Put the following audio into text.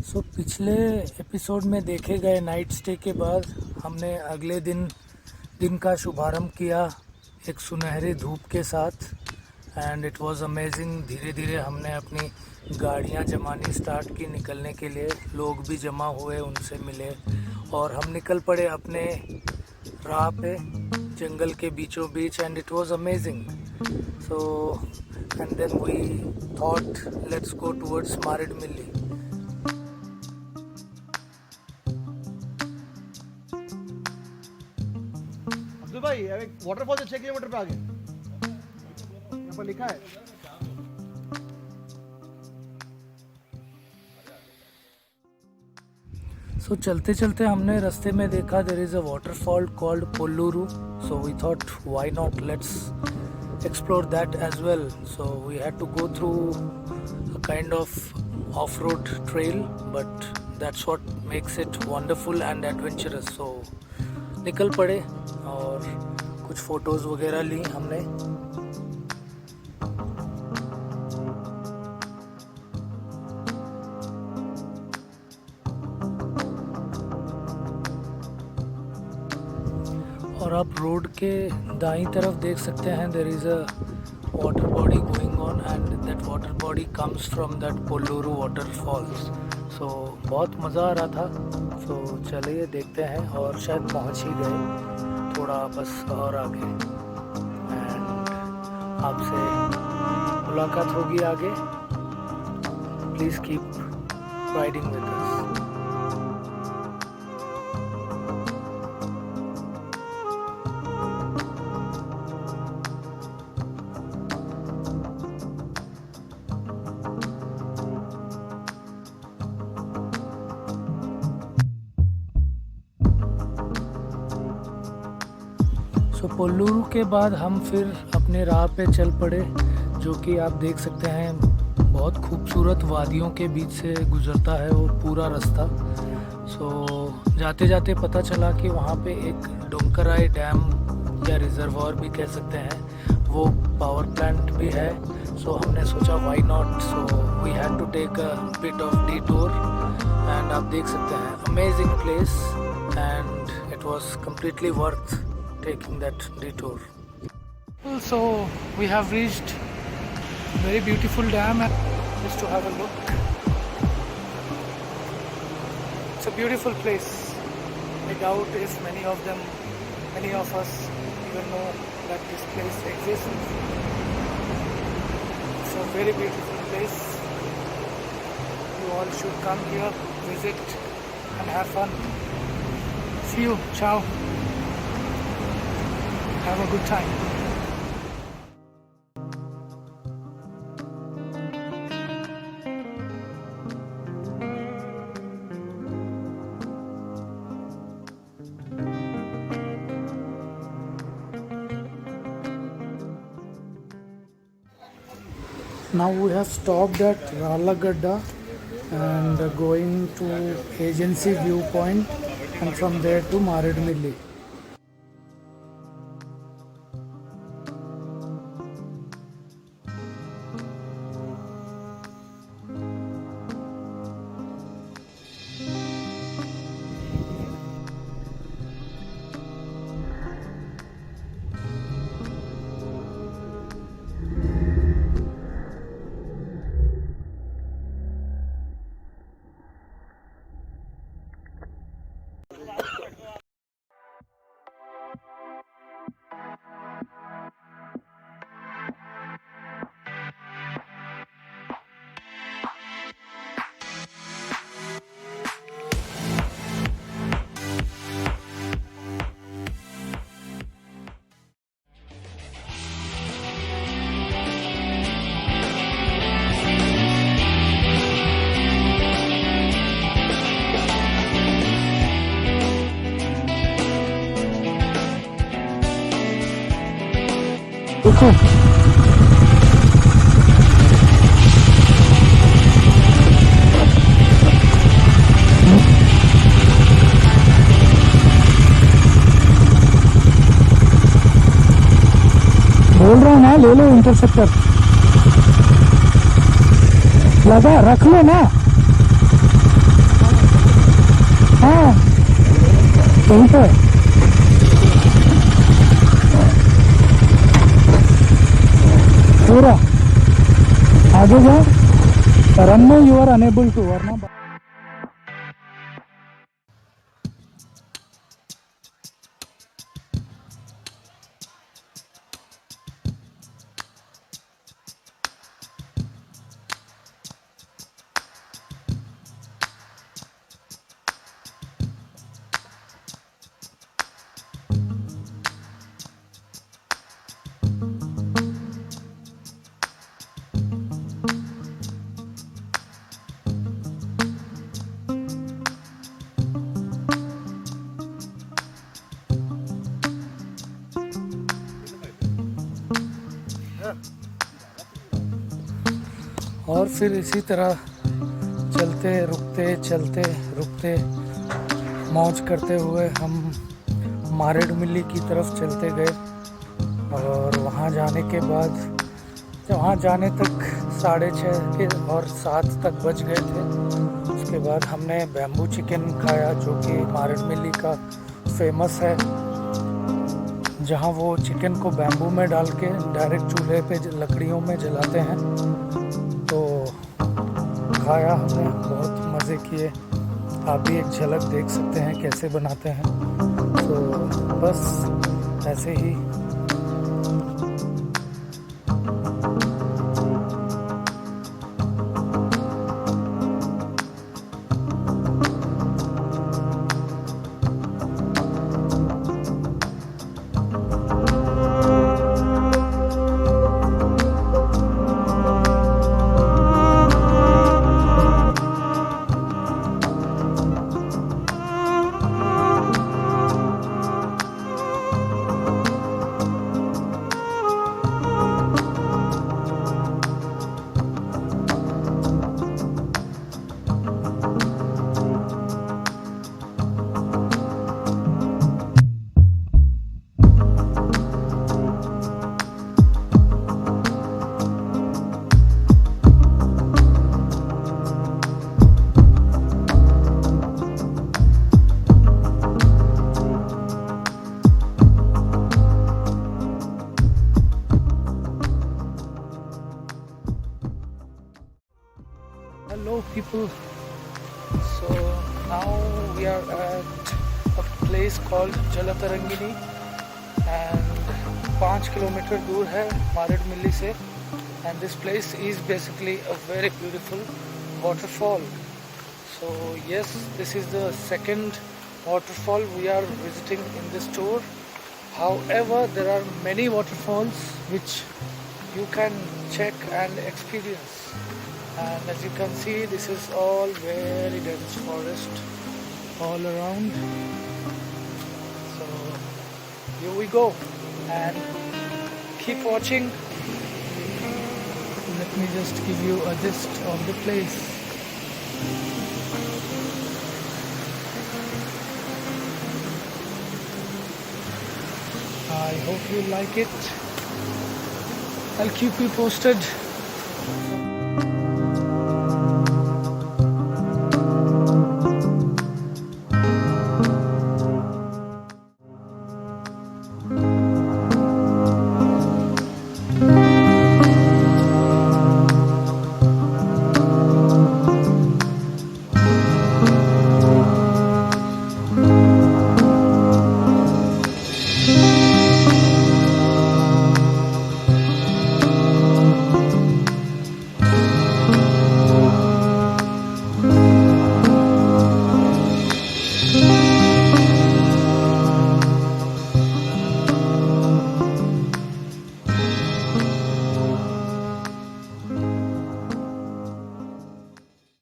पिछले एपिसोड में देखे गए नाइट स्टे के बाद हमने अगले दिन का शुभारंभ किया एक सुनहरी धूप के साथ एंड इट वाज अमेजिंग। धीरे धीरे हमने अपनी गाड़ियां जमानी स्टार्ट की निकलने के लिए। लोग भी जमा हुए, उनसे मिले और हम निकल पड़े अपने राह पे जंगल के बीचों बीच and it was amazing. So and then we thought let's go towards Maredumilli. भाई वाटरफॉल से 6 किलोमीटर पे आगे यहाँ पर लिखा है। सो चलते चलते हमने रास्ते में देखा there is a waterfall called Polluru. So we thought why not let's explore that as well. So we had to go through a kind of off-road trail, but that's what makes it wonderful and adventurous. So निकल पड़े और कुछ photos वगैरह ली हमने। और आप road के दाईं तरफ देख सकते हैं there is a water body going on and that water body comes from that Polluru waterfalls. So बहुत मज़ा आ रहा था। सो चलिए देखते हैं और शायद पहुंच ही गए, थोड़ा बस और आगे एंड आपसे मुलाकात होगी आगे। Please keep riding with us. तो पोल्लुरु के बाद हम फिर अपने राह पे चल पड़े, जो कि आप देख सकते हैं बहुत खूबसूरत वादियों के बीच से गुजरता है वो पूरा रास्ता। सो जाते जाते पता चला कि वहाँ पे एक डोंकराई डैम या रिजर्वॉयर भी कह सकते हैं, वो पावर प्लांट भी है। सो हमने सोचा why not. So we had to take a bit of detour and आप देख सकते हैं amazing place and it was completely worth taking that detour. So we have reached a very beautiful dam just to have a look. It's a beautiful place. I doubt if many of us even know that this place exists. It's a very beautiful place. You all should come here, visit and have fun. See you. Ciao. Have a good time. Now we have stopped at Ralagadda and going to Agency Viewpoint and from there to Maredmilli. देखो बोल रहा हूँ ना, ले लो interceptor, लगा रख लो ना। सही है। पूरा आगे जाओ, रन में यू आर अनेबल टू, वरना और फिर इसी तरह चलते रुकते मौज करते हुए हम मारेडमिल्ली की तरफ चलते गए। और वहाँ जाने के बाद, वहाँ जाने तक 6:30 और 7 तक बज गए थे। उसके बाद हमने बैम्बू चिकन खाया, जो कि मारेडमिल्ली का फेमस है, जहाँ वो चिकन को बैम्बू में डाल के डायरेक्ट चूल्हे पे लकड़ियों में जलाते हैं। तो खाया हमने, बहुत मज़े किए। आप भी एक झलक देख सकते हैं कैसे बनाते हैं। तो बस ऐसे ही Hello people, so now we are at a place called Jalatarangini and 5 kilometre दूर है मारेडमिल्ली से। and this place is basically a very beautiful waterfall. So yes, this is the second waterfall we are visiting in this tour. However, there are many waterfalls which you can check and experience. And as you can see, this is all very dense forest all around. So here we go, and keep watching. Let me just give you a gist of the place. I hope you like it. I'll keep you posted.